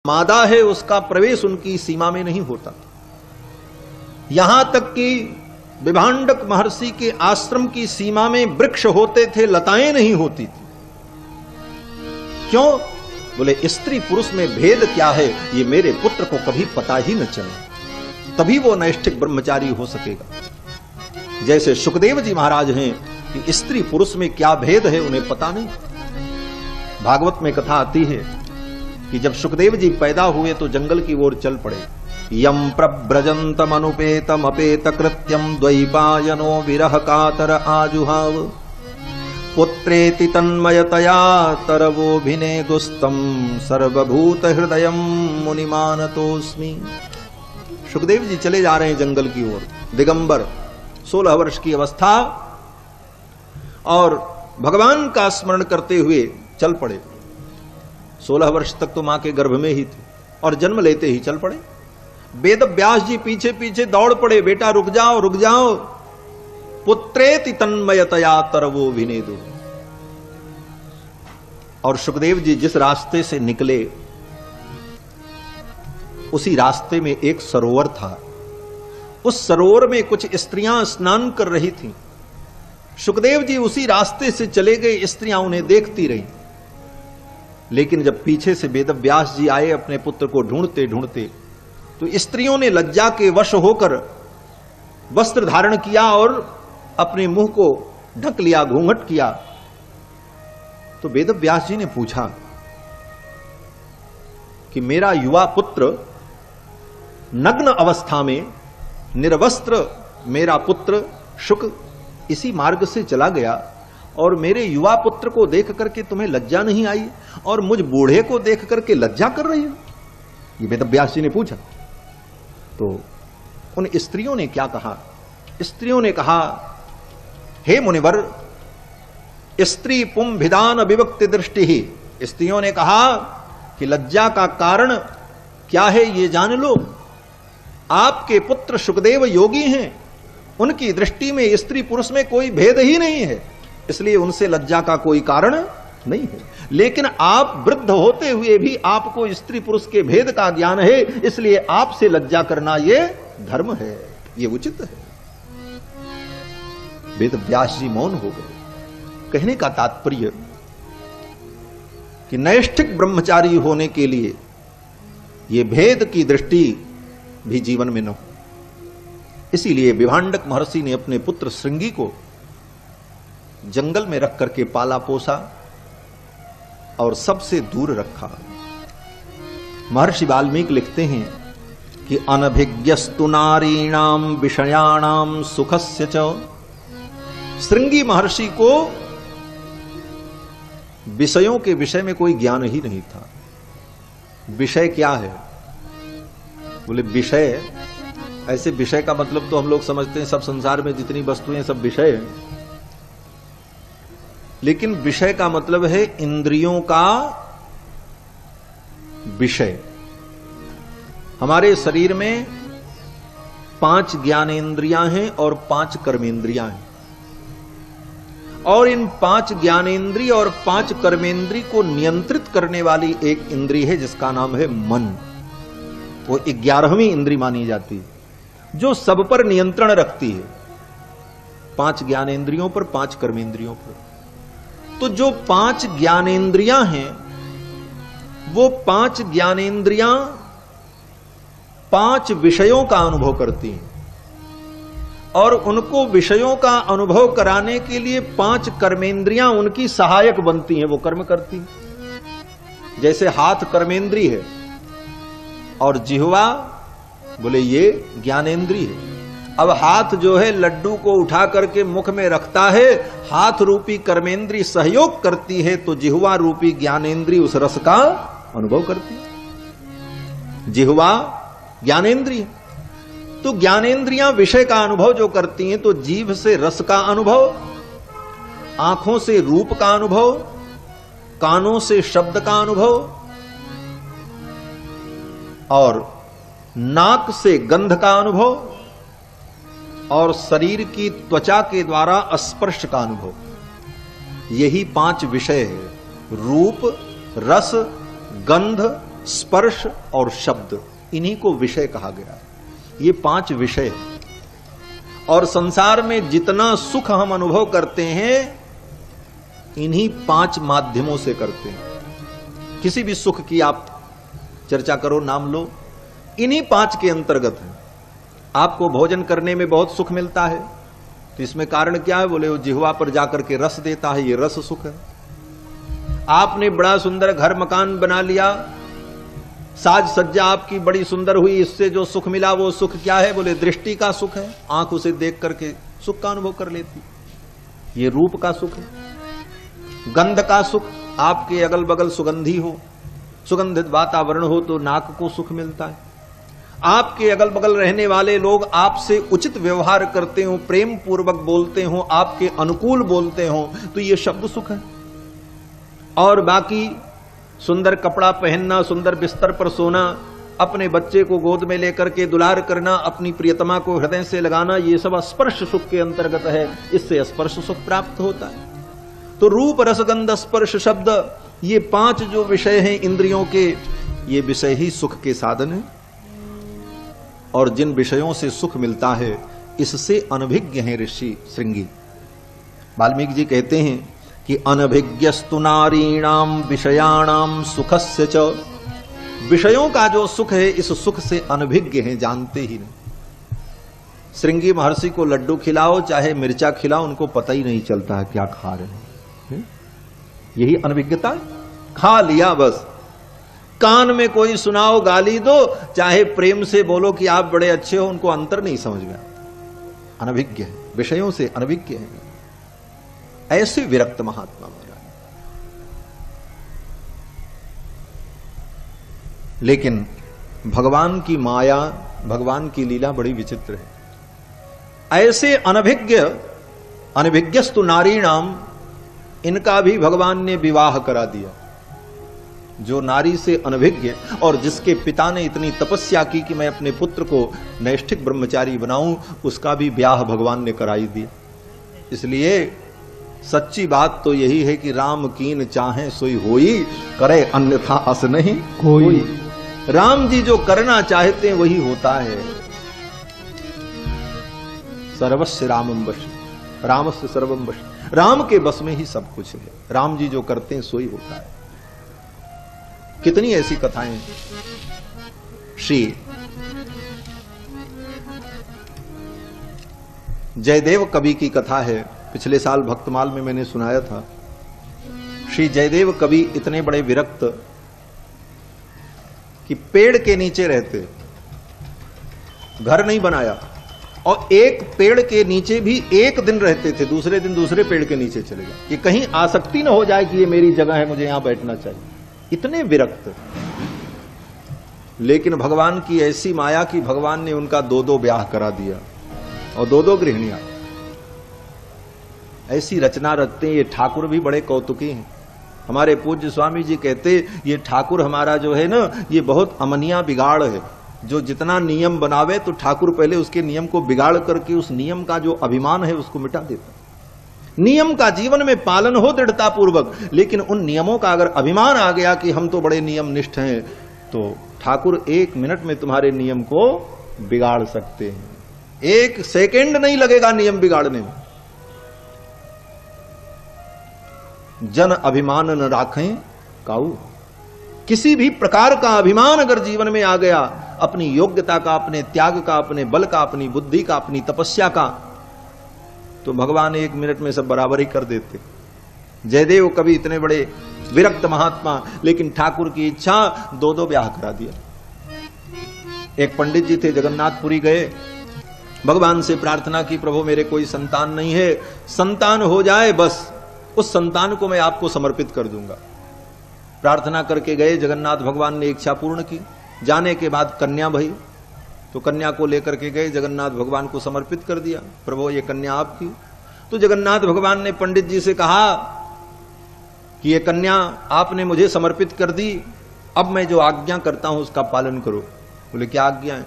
मादा है उसका प्रवेश उनकी सीमा में नहीं होता। यहां तक कि विभांडक महर्षि के आश्रम की सीमा में वृक्ष होते थे, लताएं नहीं होती थी। क्यों? बोले स्त्री पुरुष में भेद क्या है ये मेरे पुत्र को कभी पता ही न चले, तभी वो नैष्ठिक ब्रह्मचारी हो सकेगा। जैसे सुखदेव जी महाराज हैं कि स्त्री पुरुष में क्या भेद है उन्हें पता नहीं। भागवत में कथा आती है कि जब सुखदेव जी पैदा हुए तो जंगल की ओर चल पड़े। यम प्रव्रजंतम अनुपेतम अपेत कृत्यम द्वैपायनो विरह कातर आजुहाव पुत्रेति तन्मयतया तरवोभिनेदुस्तम सर्वभूत हृदयम मुनिमानतोस्मि। सुखदेव जी चले जा रहे हैं जंगल की ओर, दिगंबर, 16 वर्ष की अवस्था, और भगवान का स्मरण करते हुए चल पड़े। 16 वर्ष तक तो मां के गर्भ में ही थे और जन्म लेते ही चल पड़े। वेद व्यास जी पीछे पीछे दौड़ पड़े, बेटा रुक जाओ रुक जाओ। पुत्रेति तन्मयतया तरवो विनेदु। और सुखदेव जी जिस रास्ते से निकले उसी रास्ते में एक सरोवर था। उस सरोवर में कुछ स्त्रियां स्नान कर रही थीं। सुखदेव जी उसी रास्ते से चले गए, स्त्रियां उन्हें देखती रहीं। लेकिन जब पीछे से वेद व्यास जी आए अपने पुत्र को ढूंढते ढूंढते, तो स्त्रियों ने लज्जा के वश होकर वस्त्र धारण किया और अपने मुंह को ढक लिया, घूंघट किया। तो वेद व्यास जी ने पूछा कि मेरा युवा पुत्र नग्न अवस्था में निर्वस्त्र, मेरा पुत्र शुक इसी मार्ग से चला गया और मेरे युवा पुत्र को देख करके तुम्हें लज्जा नहीं आई और मुझ बूढ़े को देख करके लज्जा कर रही हो? ये वेद व्यास जी ने पूछा। तो उन स्त्रियों ने क्या कहा? स्त्रियों ने कहा, हे मुनिवर, स्त्री पुंभिदान विभक्ति दृष्टि ही। स्त्रियों ने कहा कि लज्जा का कारण क्या है ये जान लो। आपके पुत्र सुखदेव योगी हैं, उनकी दृष्टि में स्त्री पुरुष में कोई भेद ही नहीं है, इसलिए उनसे लज्जा का कोई कारण नहीं है। लेकिन आप वृद्ध होते हुए भी आपको स्त्री पुरुष के भेद का ज्ञान है, इसलिए आपसे लज्जा करना ये धर्म है, ये उचित है। वेद व्यास जी मौन हो गए। कहने का तात्पर्य कि नैष्ठिक ब्रह्मचारी होने के लिए ये भेद की दृष्टि भी जीवन में न हो। इसीलिए विभांडक महर्षि ने अपने पुत्र श्रृंगी को जंगल में रख करके पाला पोसा और सबसे दूर रखा। महर्षि वाल्मीकि लिखते हैं कि अनभिज्ञस्तु नारीणाम विषयाणाम सुखस्य च। श्रृंगी महर्षि को विषयों के विषय में कोई ज्ञान ही नहीं था। विषय क्या है? बोले विषय, ऐसे विषय का मतलब तो हम लोग समझते हैं सब संसार में जितनी वस्तुएं सब विषय है, लेकिन विषय का मतलब है इंद्रियों का विषय। हमारे शरीर में 5 ज्ञानेंद्रियां हैं और 5 कर्मेंद्रियां हैं, और इन 5 ज्ञानेंद्रिय और 5 कर्मेंद्रिय को नियंत्रित करने वाली एक इंद्रिय है जिसका नाम है मन। वो 11वीं इंद्रिय मानी जाती है जो सब पर नियंत्रण रखती है, 5 ज्ञानेंद्रियों पर, 5 कर्मेंद्रियों पर। तो जो 5 ज्ञानेंद्रियां हैं वो 5 ज्ञानेंद्रियां 5 विषयों का अनुभव करती हैं, और उनको विषयों का अनुभव कराने के लिए 5 कर्मेंद्रियां उनकी सहायक बनती हैं, वो कर्म करती हैं। जैसे हाथ कर्मेंद्रिय है और जिह्वा बोले ये ज्ञानेंद्रिय है। अब हाथ जो है लड्डू को उठा करके मुख में रखता है, हाथ रूपी कर्मेंद्रिय सहयोग करती है, तो जिह्वा रूपी ज्ञानेंद्रिय उस रस का अनुभव करती है। जिह्वा ज्ञानेंद्रिय, तो ज्ञानेंद्रियां विषय का अनुभव जो करती हैं, तो जीभ से रस का अनुभव, आंखों से रूप का अनुभव, कानों से शब्द का अनुभव, और नाक से गंध का अनुभव, और शरीर की त्वचा के द्वारा स्पर्श का अनुभव। यही 5 विषय है: रूप, रस, गंध, स्पर्श और शब्द, इन्हीं को विषय कहा गया है। ये 5 विषय, और संसार में जितना सुख हम अनुभव करते हैं इन्हीं 5 माध्यमों से करते हैं। किसी भी सुख की आप चर्चा करो, नाम लो, इन्हीं 5 के अंतर्गत है। आपको भोजन करने में बहुत सुख मिलता है, तो इसमें कारण क्या है? बोले वो जिह्वा पर जाकर के रस देता है, ये रस सुख है। आपने बड़ा सुंदर घर मकान बना लिया, साज सज्जा आपकी बड़ी सुंदर हुई, इससे जो सुख मिला वो सुख क्या है? बोले दृष्टि का सुख है, आंख उसे देख करके सुख का अनुभव कर लेती, ये रूप का सुख है। गंध का सुख, आपके अगल बगल सुगंधी हो, सुगंधित वातावरण हो तो नाक को सुख मिलता है। आपके अगल बगल रहने वाले लोग आपसे उचित व्यवहार करते हो, प्रेम पूर्वक बोलते हो, आपके अनुकूल बोलते हो, तो ये शब्द सुख है। और बाकी सुंदर कपड़ा पहनना, सुंदर बिस्तर पर सोना, अपने बच्चे को गोद में लेकर के दुलार करना, अपनी प्रियतमा को हृदय से लगाना, ये सब स्पर्श सुख के अंतर्गत है। इससे स्पर्श सुख प्राप्त होता है। तो रूप रसगंध स्पर्श शब्द, ये 5 जो विषय हैं इंद्रियों के, ये विषय ही सुख के साधन है। और जिन विषयों से सुख मिलता है, इससे अनभिज्ञ हैं ऋषि श्रृंगी। वाल्मीकि जी कहते हैं कि अनभिज्ञस्तु नारीणाम विषयाणाम सुखस्य च, विषयों का जो सुख है इस सुख से अनभिज्ञ हैं, जानते ही नहीं। श्रृंगी महर्षि को लड्डू खिलाओ चाहे मिर्चा खिलाओ, उनको पता ही नहीं चलता है क्या खा रहे हैं। यही अनभिज्ञता है, खा लिया बस। कान में कोई सुनाओ, गाली दो, चाहे प्रेम से बोलो कि आप बड़े अच्छे हो, उनको अंतर नहीं समझ में आता। अनभिज्ञ है, विषयों से अनभिज्ञ है। ऐसे विरक्त महात्मा महाराज। लेकिन भगवान की माया, भगवान की लीला बड़ी विचित्र है। ऐसे अनभिज्ञस्तु नारीणाम, इनका भी भगवान ने विवाह करा दिया। जो नारी से अनभिज्ञ और जिसके पिता ने इतनी तपस्या की कि मैं अपने पुत्र को नैष्ठिक ब्रह्मचारी बनाऊं, उसका भी ब्याह भगवान ने कराई दिया। इसलिए सच्ची बात तो यही है कि राम कीन चाहे सोई होई, करे अन्यथा अस नहीं कोई। राम जी जो करना चाहते हैं वही होता है। सर्वस्य रामं वश, रामस्य सर्वं वश, राम के बस में ही सब कुछ है। राम जी जो करते हैं सोई होता है। कितनी ऐसी कथाएं हैं। श्री जयदेव कवि की कथा है, पिछले साल भक्तमाल में मैंने सुनाया था। श्री जयदेव कवि इतने बड़े विरक्त कि पेड़ के नीचे रहते, घर नहीं बनाया, और एक पेड़ के नीचे भी एक दिन रहते थे, दूसरे दिन दूसरे पेड़ के नीचे चले गए कि कहीं आसक्ति न हो जाए कि ये मेरी जगह है, मुझे यहां बैठना चाहिए। इतने विरक्त। लेकिन भगवान की ऐसी माया कि भगवान ने उनका 2-2 ब्याह करा दिया और 2-2 गृहिणियां। ऐसी रचना रचते हैं। ये ठाकुर भी बड़े कौतुकी हैं। हमारे पूज्य स्वामी जी कहते, ये ठाकुर हमारा जो है ना, ये बहुत अमनिया बिगाड़ है। जो जितना नियम बनावे तो ठाकुर पहले उसके नियम को बिगाड़ करके उस नियम का जो अभिमान है उसको मिटा देता। नियम का जीवन में पालन हो दृढ़ता पूर्वक, लेकिन उन नियमों का अगर अभिमान आ गया कि हम तो बड़े नियम निष्ठ हैं, तो ठाकुर 1 मिनट में तुम्हारे नियम को बिगाड़ सकते हैं। 1 सेकंड नहीं लगेगा नियम बिगाड़ने में। जन अभिमान न राखें काऊ। किसी भी प्रकार का अभिमान अगर जीवन में आ गया, अपनी योग्यता का, अपने त्याग का, अपने बल का, अपनी बुद्धि का, अपनी तपस्या का, तो भगवान 1 मिनट में सब बराबर ही कर देते। जयदेव कवि इतने बड़े विरक्त महात्मा, लेकिन ठाकुर की इच्छा 2-2 ब्याह करा दिया। एक पंडित जी थे, जगन्नाथपुरी गए, भगवान से प्रार्थना की, प्रभु मेरे कोई संतान नहीं है, संतान हो जाए बस, उस संतान को मैं आपको समर्पित कर दूंगा। प्रार्थना करके गए, जगन्नाथ भगवान ने इच्छा पूर्ण की। जाने के बाद कन्या भई, तो कन्या को लेकर के गए, जगन्नाथ भगवान को समर्पित कर दिया। प्रभु ये कन्या आपकी। तो जगन्नाथ भगवान ने पंडित जी से कहा कि ये कन्या आपने मुझे समर्पित कर दी, अब मैं जो आज्ञा करता हूं उसका पालन करो। बोले क्या आज्ञा है?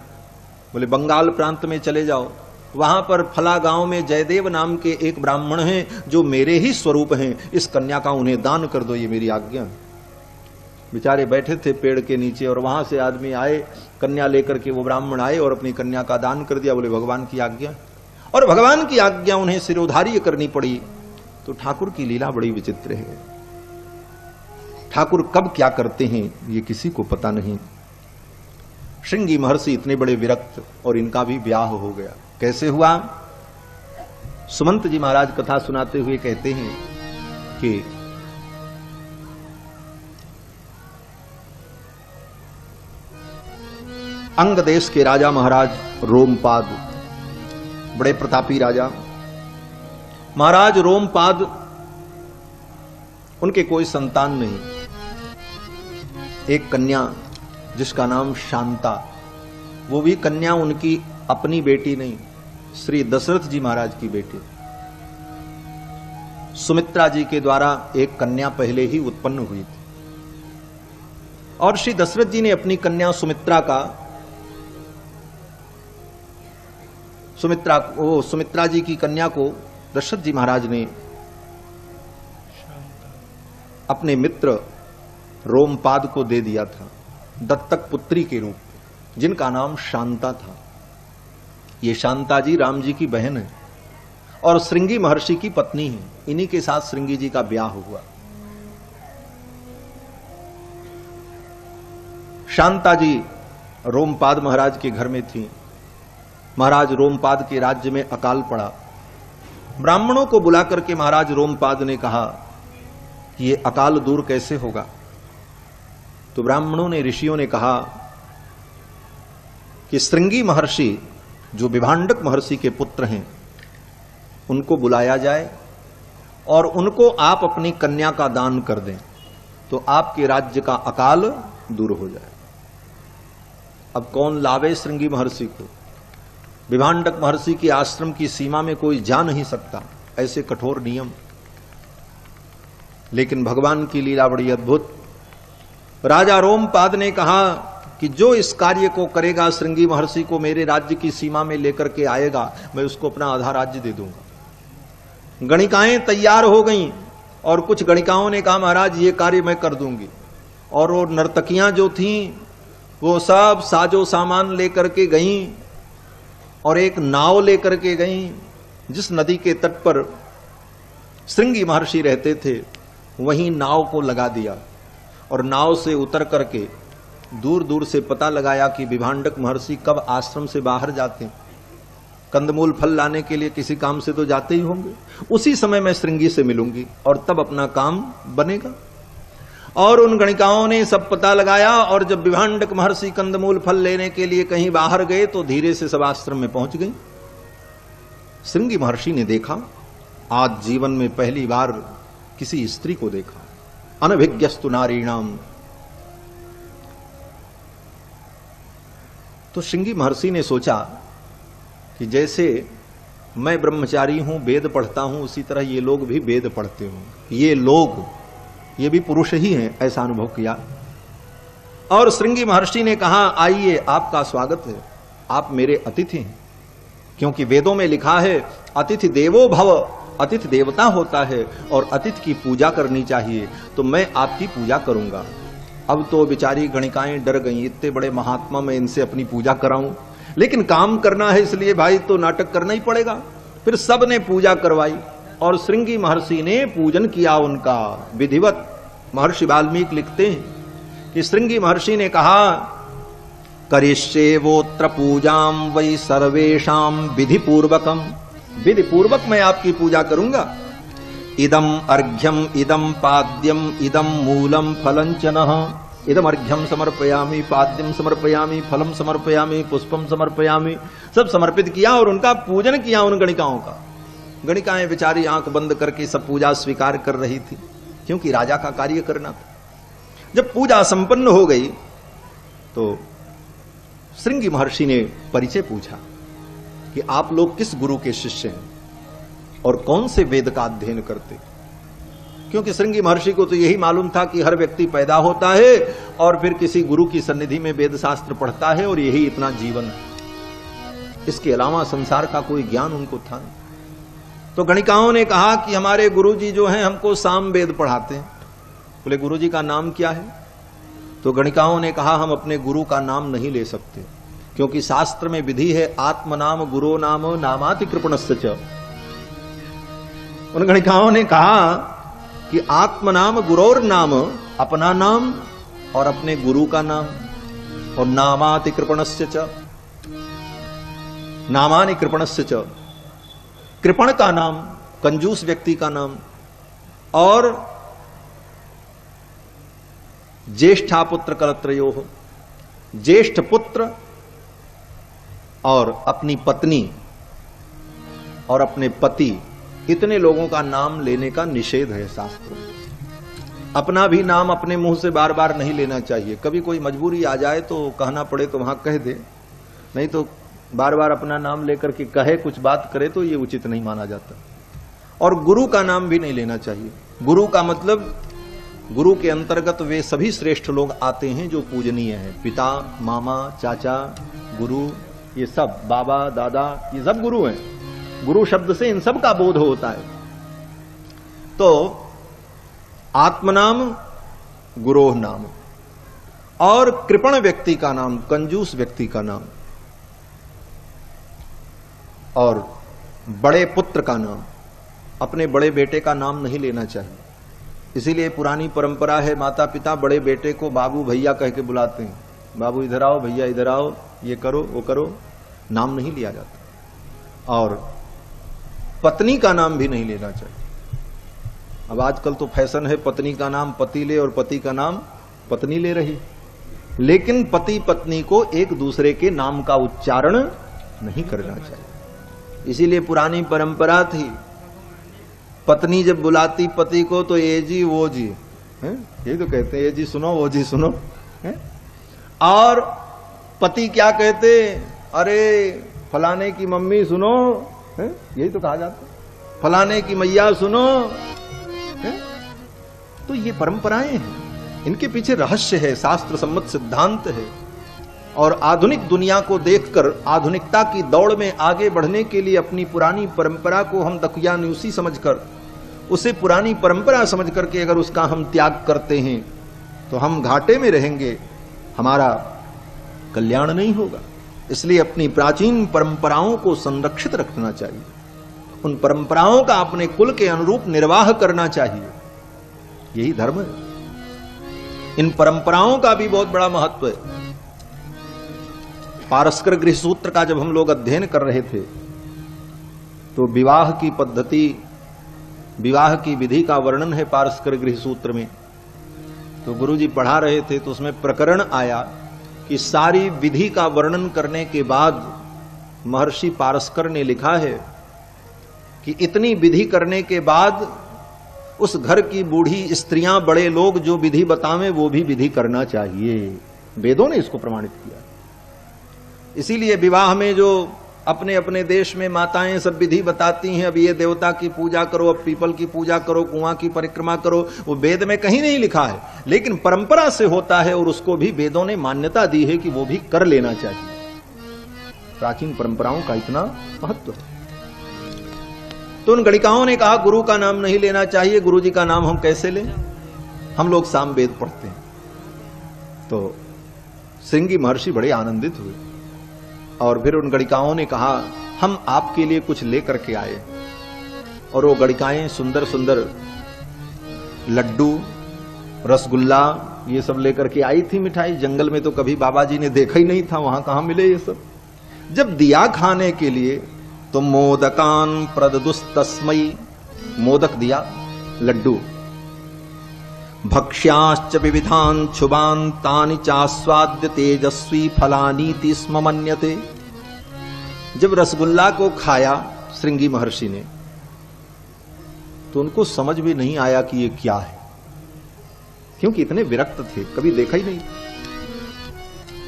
बोले बंगाल प्रांत में चले जाओ, वहां पर फला गांव में जयदेव नाम के एक ब्राह्मण हैं जो मेरे ही स्वरूप हैं, इस कन्या का उन्हें दान कर दो, ये मेरी आज्ञा है। बेचारे बैठे थे पेड़ के नीचे और वहां से आदमी आए, कन्या लेकर के वो ब्राह्मण आए और अपनी कन्या का दान कर दिया। बोले भगवान की आज्ञा, और भगवान की आज्ञा उन्हें सिरोधार्य करनी पड़ी। तो ठाकुर की लीला बड़ी विचित्र है। ठाकुर कब क्या करते हैं ये किसी को पता नहीं। श्रृंगी महर्षि इतने बड़े विरक्त और इनका भी ब्याह हो गया। कैसे हुआ? सुमंत जी महाराज कथा सुनाते हुए कहते हैं कि अंग देश के राजा महाराज रोमपाद, बड़े प्रतापी राजा महाराज रोमपाद, उनके कोई संतान नहीं। एक कन्या जिसका नाम शांता, वो भी कन्या उनकी अपनी बेटी नहीं, श्री दशरथ जी महाराज की बेटी। सुमित्रा जी के द्वारा एक कन्या पहले ही उत्पन्न हुई थी और श्री दशरथ जी ने अपनी कन्या सुमित्रा जी की कन्या को दशरथ जी महाराज ने अपने मित्र रोमपाद को दे दिया था, दत्तक पुत्री के रूप, जिनका नाम शांता था। ये शांता जी राम जी की बहन है और श्रृंगी महर्षि की पत्नी है। इन्हीं के साथ श्रृंगी जी का ब्याह हुआ। शांता जी रोमपाद महाराज के घर में थी। महाराज रोमपाद के राज्य में अकाल पड़ा। ब्राह्मणों को बुलाकर के महाराज रोमपाद ने कहा कि ये अकाल दूर कैसे होगा? तो ब्राह्मणों ने, ऋषियों ने कहा कि श्रृंगी महर्षि जो विभांडक महर्षि के पुत्र हैं उनको बुलाया जाए और उनको आप अपनी कन्या का दान कर दें तो आपके राज्य का अकाल दूर हो जाए। अब कौन लावे श्रृंगी महर्षि को? विभांडक महर्षि के आश्रम की सीमा में कोई जा नहीं सकता, ऐसे कठोर नियम। लेकिन भगवान की लीला बड़ी अद्भुत। राजा रोमपाद ने कहा कि जो इस कार्य को करेगा, श्रृंगी महर्षि को मेरे राज्य की सीमा में लेकर के आएगा, मैं उसको अपना आधा राज्य दे दूंगा। गणिकाएं तैयार हो गईं और कुछ गणिकाओं ने कहा महाराज ये कार्य मैं कर दूंगी। और वो नर्तकियां जो थीं वो सब साजो सामान लेकर के गईं और एक नाव लेकर के गईं। जिस नदी के तट पर श्रृंगी महर्षि रहते थे वहीं नाव को लगा दिया और नाव से उतर करके दूर दूर से पता लगाया कि विभांडक महर्षि कब आश्रम से बाहर जाते हैं। कंदमूल फल लाने के लिए किसी काम से तो जाते ही होंगे। उसी समय मैं श्रृंगी से मिलूंगी और तब अपना काम बनेगा। और उन गणिकाओं ने सब पता लगाया और जब विभांडक महर्षि कंदमूल फल लेने के लिए कहीं बाहर गए तो धीरे से सब आश्रम में पहुंच गए। श्रृंगी महर्षि ने देखा, आज जीवन में पहली बार किसी स्त्री को देखा। अनभिज्ञस्तु नारीणाम। तो श्रृंगी महर्षि ने सोचा कि जैसे मैं ब्रह्मचारी हूं, वेद पढ़ता हूं, उसी तरह ये लोग भी वेद पढ़ते हों। ये भी पुरुष ही हैं, ऐसा अनुभव किया। और श्रृंगी महर्षि ने कहा आइए, आपका स्वागत है, आप मेरे अतिथि हैं। क्योंकि वेदों में लिखा है अतिथि देवो भव, अतिथि देवता होता है और अतिथि की पूजा करनी चाहिए, तो मैं आपकी पूजा करूंगा। अब तो बेचारी गणिकाएं डर गईं, इतने बड़े महात्मा मैं इनसे अपनी पूजा कराऊं, लेकिन काम करना है इसलिए भाई तो नाटक करना ही पड़ेगा। फिर सब ने पूजा करवाई और श्रृंगी महर्षि ने पूजन किया उनका विधिवत। महर्षि वाल्मीकि लिखते हैं कि श्रृंगी महर्षि ने कहा करिष्ये वोत्र पूजाम वै सर्वेषाम विधि पूर्वकम। विधि पूर्वक मैं आपकी पूजा करूंगा। इदम अर्घ्यम इदम पाद्यम इदम मूलम फलं च नः। इदम अर्घ्यम समर्पयामि, पाद्यम समर्पयामि, फलम समर्पयामि, पुष्पम समर्पयामि। सब समर्पित किया और उनका पूजन किया उन गणिकाओं का। गणिकाएं बेचारी आंख बंद करके सब पूजा स्वीकार कर रही थी, क्योंकि राजा का कार्य करना था। जब पूजा संपन्न हो गई तो श्रृंगी महर्षि ने परिचय पूछा कि आप लोग किस गुरु के शिष्य हैं और कौन से वेद का अध्ययन करते। क्योंकि श्रृंगी महर्षि को तो यही मालूम था कि हर व्यक्ति पैदा होता है और फिर किसी गुरु की सन्निधि में वेद शास्त्र पढ़ता है और यही इतना जीवन है। इसके अलावा संसार का कोई ज्ञान उनको था नहीं। तो गणिकाओं ने कहा कि हमारे गुरुजी जो हैं हमको साम वेद पढ़ाते हैं। बोले गुरुजी का नाम क्या है? तो गणिकाओं ने कहा हम अपने गुरु का नाम नहीं ले सकते, क्योंकि शास्त्र में विधि है आत्मनाम गुरो नाम नामाति कृपणस्य च। उन गणिकाओं ने कहा कि आत्मनाम गुरोर नाम, अपना नाम और अपने गुरु का नाम, और नामाति कृपणस्य च, नामानि कृपणस्य च, कृपण का नाम कंजूस व्यक्ति का नाम, और ज्येष्ठा पुत्र कलत्रयो, ज्येष्ठ पुत्र और अपनी पत्नी और अपने पति, इतने लोगों का नाम लेने का निषेध है शास्त्रों में। अपना भी नाम अपने मुंह से बार बार नहीं लेना चाहिए। कभी कोई मजबूरी आ जाए तो कहना पड़े तो वहां कह दे, नहीं तो बार बार अपना नाम लेकर के कहे कुछ बात करे तो ये उचित नहीं माना जाता। और गुरु का नाम भी नहीं लेना चाहिए। गुरु का मतलब, गुरु के अंतर्गत वे सभी श्रेष्ठ लोग आते हैं जो पूजनीय हैं। पिता, मामा, चाचा, गुरु, ये सब, बाबा, दादा, ये सब गुरु हैं। गुरु शब्द से इन सब का बोध होता है। तो आत्मनाम गुरोह नाम, और कृपण व्यक्ति का नाम, कंजूस व्यक्ति का नाम, और बड़े पुत्र का नाम, अपने बड़े बेटे का नाम नहीं लेना चाहिए। इसीलिए पुरानी परंपरा है, माता पिता बड़े बेटे को बाबू भैया कह के बुलाते हैं। बाबू इधर आओ, भैया इधर आओ, ये करो वो करो, नाम नहीं लिया जाता। और पत्नी का नाम भी नहीं लेना चाहिए। अब आजकल तो फैशन है पत्नी का नाम पति ले और पति का नाम पत्नी ले रही, लेकिन पति पत्नी को एक दूसरे के नाम का उच्चारण नहीं करना चाहिए। इसीलिए पुरानी परंपरा थी, पत्नी जब बुलाती पति को तो ये जी वो जी, यही तो कहते हैं, ये जी सुनो वो जी सुनो है? और पति क्या कहते, अरे फलाने की मम्मी सुनो है? यही तो कहा जाता, फलाने की मैया सुनो है? तो ये परंपराएं हैं, इनके पीछे रहस्य है, शास्त्र सम्मत सिद्धांत है। और आधुनिक दुनिया को देखकर, आधुनिकता की दौड़ में आगे बढ़ने के लिए अपनी पुरानी परंपरा को हम दकियानुसी समझकर, उसे पुरानी परंपरा समझ करके अगर उसका हम त्याग करते हैं तो हम घाटे में रहेंगे, हमारा कल्याण नहीं होगा। इसलिए अपनी प्राचीन परंपराओं को संरक्षित रखना चाहिए, उन परंपराओं का अपने कुल के अनुरूप निर्वाह करना चाहिए, यही धर्म है। इन परंपराओं का भी बहुत बड़ा महत्व है। पारस्कर गृह सूत्र का जब हम लोग अध्ययन कर रहे थे तो विवाह की पद्धति, विवाह की विधि का वर्णन है पारस्कर गृह सूत्र में। तो गुरुजी पढ़ा रहे थे तो उसमें प्रकरण आया कि सारी विधि का वर्णन करने के बाद महर्षि पारस्कर ने लिखा है कि इतनी विधि करने के बाद उस घर की बूढ़ी स्त्रियां, बड़े लोग जो विधि बतावें वो भी विधि करना चाहिए। वेदों ने इसको प्रमाणित किया। इसीलिए विवाह में जो अपने अपने देश में माताएं सब विधि बताती हैं, अब ये देवता की पूजा करो, अब पीपल की पूजा करो, कुआं की परिक्रमा करो, वो वेद में कहीं नहीं लिखा है, लेकिन परंपरा से होता है और उसको भी वेदों ने मान्यता दी है कि वो भी कर लेना चाहिए। प्राचीन परंपराओं का इतना महत्व है। तो उन गणिकाओं ने कहा गुरु का नाम नहीं लेना चाहिए, गुरु जी का नाम हम कैसे लें, हम लोग सामवेद पढ़ते हैं। तो श्रृंगी महर्षि बड़े आनंदित हुए और फिर उन गणिकाओं ने कहा हम आपके लिए कुछ लेकर के आए। और वो गणिकाएं सुंदर सुंदर लड्डू, रसगुल्ला, ये सब लेकर के आई थी मिठाई। जंगल में तो कभी बाबा जी ने देखा ही नहीं था, वहां कहां मिले ये सब। जब दिया खाने के लिए तो मोदकान प्रददुस्तस्मै, मोदक दिया, लड्डू, भक्ष्याश्च विविधान क्षुबान तानि चास्वाद्य तेजस्वी फलानीति स्म मन्यते। जब रसगुल्ला को खाया श्रृंगी महर्षि ने तो उनको समझ भी नहीं आया कि ये क्या है, क्योंकि इतने विरक्त थे, कभी देखा ही नहीं।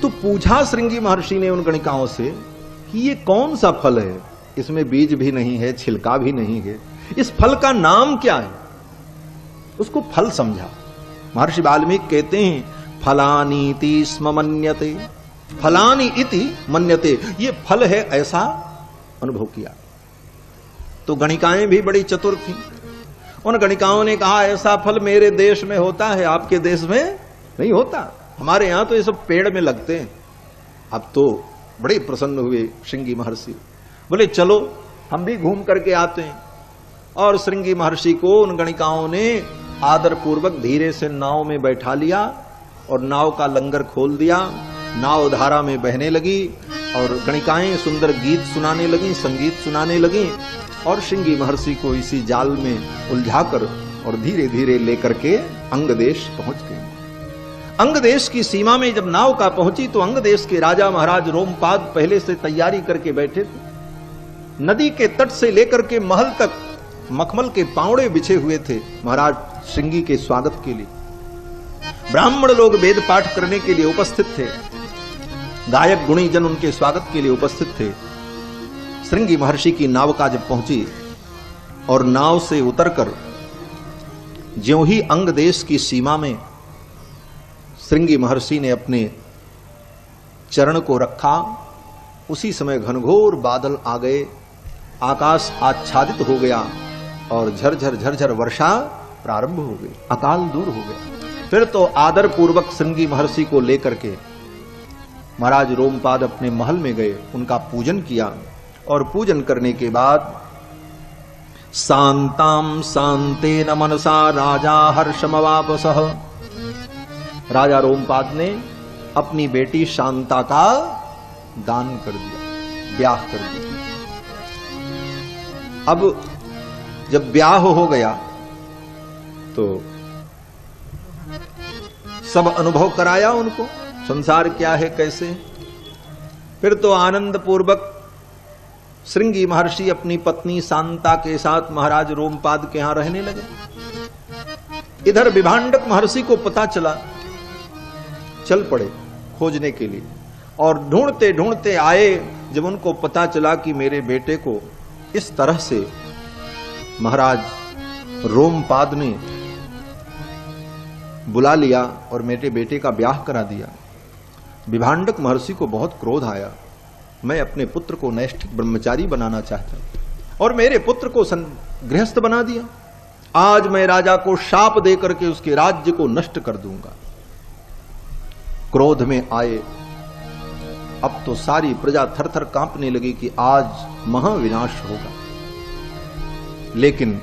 तो पूछा श्रृंगी महर्षि ने उन गणिकाओं से कि ये कौन सा फल है, इसमें बीज भी नहीं है, छिलका भी नहीं है, इस फल का नाम क्या है। उसको फल समझा। महर्षि वाल्मीकि कहते हैं फलानीति स्म मन्यते, फलानी इति मन्यते, ये फल है ऐसा अनुभव किया। तो गणिकाएं भी बड़ी चतुर थी। उन गणिकाओं ने कहा ऐसा फल मेरे देश में होता है, आपके देश में नहीं होता, हमारे यहां तो ये सब पेड़ में लगते हैं। अब तो बड़े प्रसन्न हुए श्रृंगी महर्षि, बोले चलो हम भी घूम करके आते हैं। और श्रृंगी महर्षि को उन गणिकाओं ने आदर पूर्वक धीरे से नाव में बैठा लिया और नाव का लंगर खोल दिया। नाव धारा में बहने लगी और गणिकाएं सुंदर गीत सुनाने लगी, संगीत सुनाने लगी और श्रृंगी महर्षि को इसी जाल में उलझाकर और धीरे धीरे लेकर के अंग देश पहुंच गए। अंग देश की सीमा में जब नाव का पहुंची तो अंग देश के राजा महाराज रोमपाद पहले से तैयारी करके बैठे थे। नदी के तट से लेकर के महल तक मखमल के पावड़े बिछे हुए थे महाराज श्रृंगी के स्वागत के लिए। ब्राह्मण लोग वेद पाठ करने के लिए उपस्थित थे, गायक गुणी जन उनके स्वागत के लिए उपस्थित थे। श्रृंगी महर्षि की नाव का जब पहुंची और नाव से उतरकर ज्यों ही अंग देश की सीमा में श्रृंगी महर्षि ने अपने चरण को रखा, उसी समय घनघोर बादल आ गए, आकाश आच्छादित हो गया और झरझर झरझर वर्षा प्रारंभ हो गई, अकाल दूर हो गया। फिर तो आदर पूर्वक श्रृंगी महर्षि को लेकर के महाराज रोमपाद अपने महल में गए, उनका पूजन किया और पूजन करने के बाद शांताम शांतेन मनसा राजा हर्षमवापसः, राजा रोमपाद ने अपनी बेटी शांता का दान कर दिया, ब्याह कर दिया। अब जब ब्याह हो गया तो सब अनुभव कराया उनको, संसार क्या है कैसे। फिर तो आनंद पूर्वक श्रृंगी महर्षि अपनी पत्नी शांता के साथ महाराज रोमपाद के यहां रहने लगे। इधर विभांडक महर्षि को पता चला, चल पड़े खोजने के लिए और ढूंढते ढूंढते आए। जब उनको पता चला कि मेरे बेटे को इस तरह से महाराज रोमपाद ने बुला लिया और मेरे बेटे का ब्याह करा दिया, विभांडक महर्षि को बहुत क्रोध आया। मैं अपने पुत्र को नैष्ठिक ब्रह्मचारी बनाना चाहता और मेरे पुत्र को गृहस्थ बना दिया। आज मैं राजा को शाप देकर के उसके राज्य को नष्ट कर दूंगा। क्रोध में आए, अब तो सारी प्रजा थरथर कांपने लगी कि आज महाविनाश होगा। लेकिन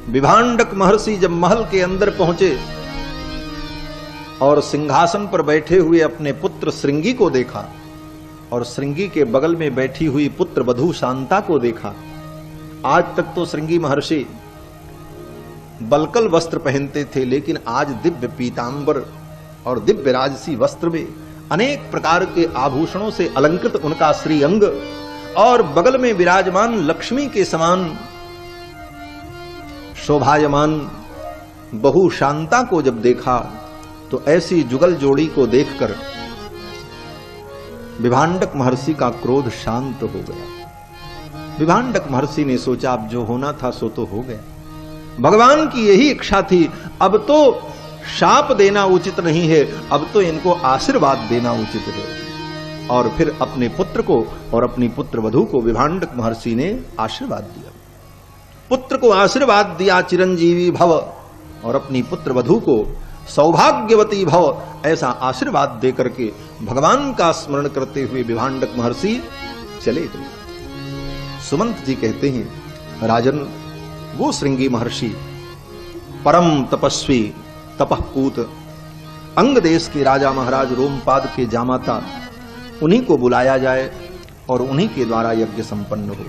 विभांडक महर्षि जब महल के अंदर पहुंचे और सिंहासन पर बैठे हुए अपने पुत्र श्रृंगी को देखा और श्रृंगी के बगल में बैठी हुई पुत्र वधू शांता को देखा। आज तक तो श्रृंगी महर्षि बलकल वस्त्र पहनते थे, लेकिन आज दिव्य पीतांबर और दिव्य राजसी वस्त्र में अनेक प्रकार के आभूषणों से अलंकृत उनका श्रीअंग और बगल में विराजमान लक्ष्मी के समान शोभायमान बहु शांता को जब देखा तो ऐसी जुगल जोड़ी को देखकर विभांडक महर्षि का क्रोध शांत हो गया। विभांडक महर्षि ने सोचा अब जो होना था सो तो हो गया, भगवान की यही इच्छा थी, अब तो शाप देना उचित नहीं है, अब तो इनको आशीर्वाद देना उचित है। और फिर अपने पुत्र को और अपनी पुत्र वधू को विभांडक महर्षि ने आशीर्वाद दिया। पुत्र को आशीर्वाद दिया चिरंजीवी भव और अपनी पुत्र वधू को सौभाग्यवती भव, ऐसा आशीर्वाद देकर के भगवान का स्मरण करते हुए विभांडक महर्षि चले गए। सुमंत जी कहते हैं, राजन वो श्रृंगी महर्षि परम तपस्वी तपःपूत अंग देश के राजा महाराज रोमपाद के जामाता, उन्हीं को बुलाया जाए और उन्हीं के द्वारा यज्ञ संपन्न हो।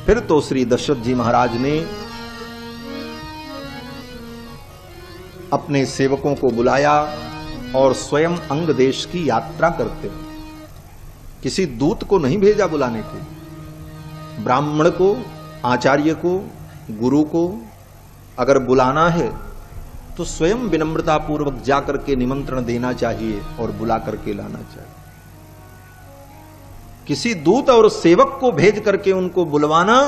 फिर तो श्री दशरथ जी महाराज ने अपने सेवकों को बुलाया और स्वयं अंग देश की यात्रा करते, किसी दूत को नहीं भेजा बुलाने के, ब्राह्मण को, आचार्य को, गुरु को अगर बुलाना है तो स्वयं विनम्रता पूर्वक जाकर के निमंत्रण देना चाहिए और बुला करके लाना चाहिए। किसी दूत और सेवक को भेज करके उनको बुलवाना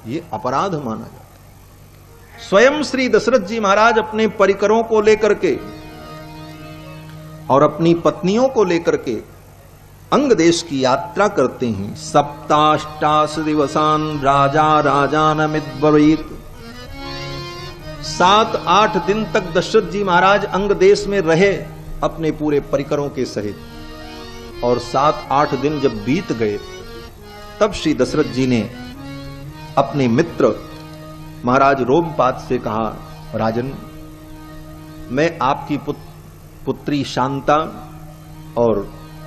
ये अपराध माना जाता है। स्वयं श्री दशरथ जी महाराज अपने परिकरों को लेकर के और अपनी पत्नियों को लेकर के अंग देश की यात्रा करते हैं। सप्ताष्टास दिवसान राजा राजानमिद्ब्रवीत, 7-8 दिन तक दशरथ जी महाराज अंग देश में रहे अपने पूरे परिकरों के सहित। और 7-8 दिन जब बीत गए तब श्री दशरथ जी ने अपने मित्र महाराज रोमपाद से कहा, राजन, मैं आपकी पुत्री शांता और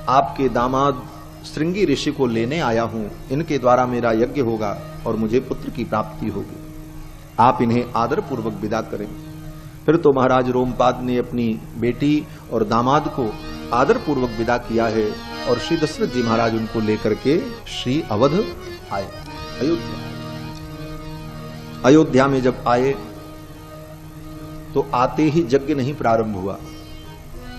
आपके दामाद श्रृंगी ऋषि को लेने आया हूं। इनके द्वारा मेरा यज्ञ होगा और मुझे पुत्र की प्राप्ति होगी। आप इन्हें आदर पूर्वक विदा करें। फिर तो महाराज रोमपाद ने अपनी बेटी और दामाद को आदर पूर्वक विदा किया है और श्री दशरथ जी महाराज उनको लेकर के श्री अवध आए, अयोध्या में जब आए तो आते ही यज्ञ नहीं प्रारंभ हुआ।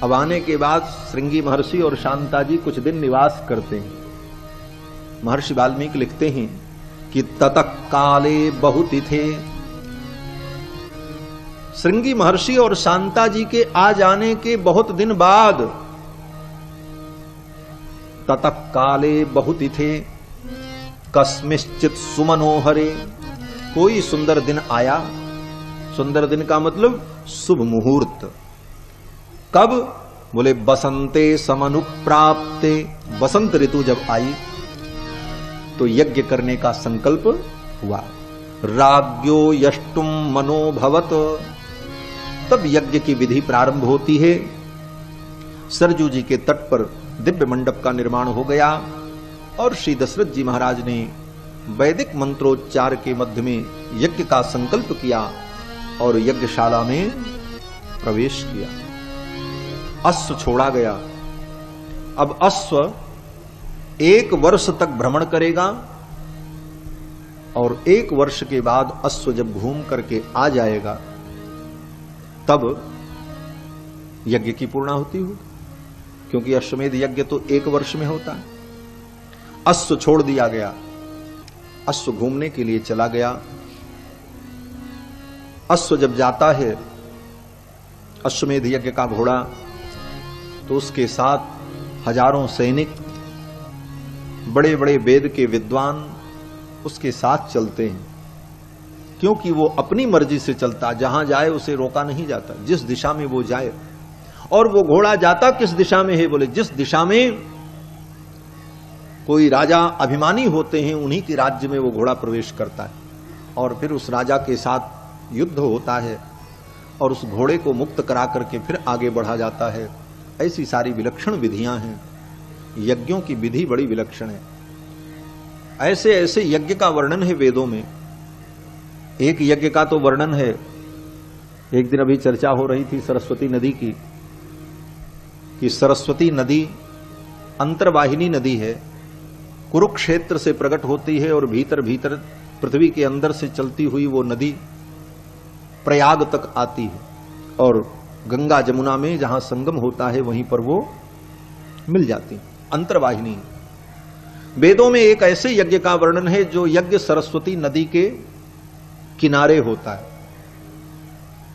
अब आने के बाद श्रृंगी महर्षि और शांता जी कुछ दिन निवास करते हैं। महर्षि वाल्मीकि लिखते हैं कि ततः काले बहुतिथे, श्रृंगी महर्षि और शांता जी के आ जाने के बहुत दिन बाद, ततः काले बहुतिथे कस्मिश्चित सुमनोहरे, कोई सुंदर दिन आया। सुंदर दिन का मतलब शुभ मुहूर्त। कब? बोले बसंते समनुप्राप्ते, बसंत ऋतु जब आई तो यज्ञ करने का संकल्प हुआ। राज्ञो यष्टुम मनोभवत, तब यज्ञ की विधि प्रारंभ होती है। सरजू जी के तट पर दिव्य मंडप का निर्माण हो गया और श्री दशरथ जी महाराज ने वैदिक मंत्रोच्चार के मध्य में यज्ञ का संकल्प किया और यज्ञशाला में प्रवेश किया। अश्व छोड़ा गया। अब अश्व 1 वर्ष तक भ्रमण करेगा और 1 वर्ष के बाद अश्व जब घूम करके आ जाएगा तब यज्ञ की पूर्णाहुति होगी, क्योंकि अश्वमेध यज्ञ तो 1 वर्ष में होता है। अश्व छोड़ दिया गया, अश्व घूमने के लिए चला गया। अश्व जब जाता है, अश्वमेध यज्ञ का घोड़ा, तो उसके साथ हजारों सैनिक, बड़े बड़े वेद के विद्वान उसके साथ चलते हैं, क्योंकि वो अपनी मर्जी से चलता, जहां जाए उसे रोका नहीं जाता, जिस दिशा में वो जाए। और वो घोड़ा जाता किस दिशा में है? बोले जिस दिशा में कोई राजा अभिमानी होते हैं उन्हीं के राज्य में वो घोड़ा प्रवेश करता है और फिर उस राजा के साथ युद्ध होता है और उस घोड़े को मुक्त करा करके फिर आगे बढ़ा जाता है। ऐसी सारी विलक्षण विधियां हैं। यज्ञों की विधि बड़ी विलक्षण है। ऐसे ऐसे यज्ञ का वर्णन है वेदों में। एक यज्ञ का तो वर्णन है, एक दिन अभी चर्चा हो रही थी सरस्वती नदी की, कि सरस्वती नदी अंतर्वाहिनी नदी है, कुरुक्षेत्र से प्रकट होती है और भीतर भीतर पृथ्वी के अंदर से चलती हुई वो नदी प्रयाग तक आती है और गंगा जमुना में जहां संगम होता है वहीं पर वो मिल जाती है। अंतर्वाहिनी। वेदों में एक ऐसे यज्ञ का वर्णन है जो यज्ञ सरस्वती नदी के किनारे होता है।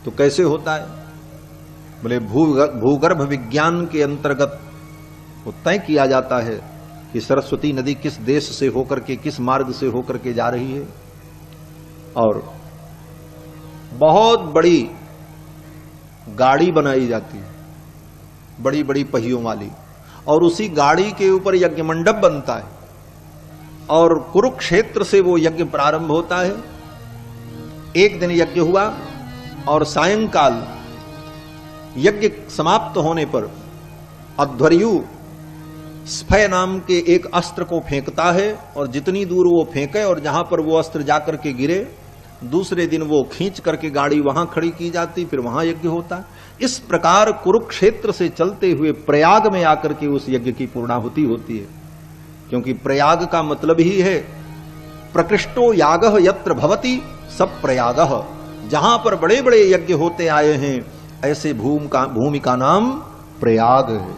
तो कैसे होता है? बोले भूगर्भ विज्ञान के अंतर्गत वो तय किया जाता है कि सरस्वती नदी किस देश से होकर के, किस मार्ग से होकर के जा रही है, और बहुत बड़ी गाड़ी बनाई जाती है, बड़ी बड़ी पहियों वाली, और उसी गाड़ी के ऊपर यज्ञ मंडप बनता है और कुरुक्षेत्र से वो यज्ञ प्रारंभ होता है। एक दिन यज्ञ हुआ और सायंकाल यज्ञ समाप्त होने पर अध्वर्यु स्फय नाम के एक अस्त्र को फेंकता है और जितनी दूर वो फेंके और जहां पर वो अस्त्र जाकर के गिरे, दूसरे दिन वो खींच करके गाड़ी वहां खड़ी की जाती, फिर वहां यज्ञ होता। इस प्रकार कुरुक्षेत्र से चलते हुए प्रयाग में आकर के उस यज्ञ की पूर्णाहुति होती है, क्योंकि प्रयाग का मतलब ही है प्रकृष्टो यागः यत्र भवति सब प्रयागः। जहां पर बड़े बड़े यज्ञ होते आए हैं ऐसे भूमि का नाम प्रयाग है।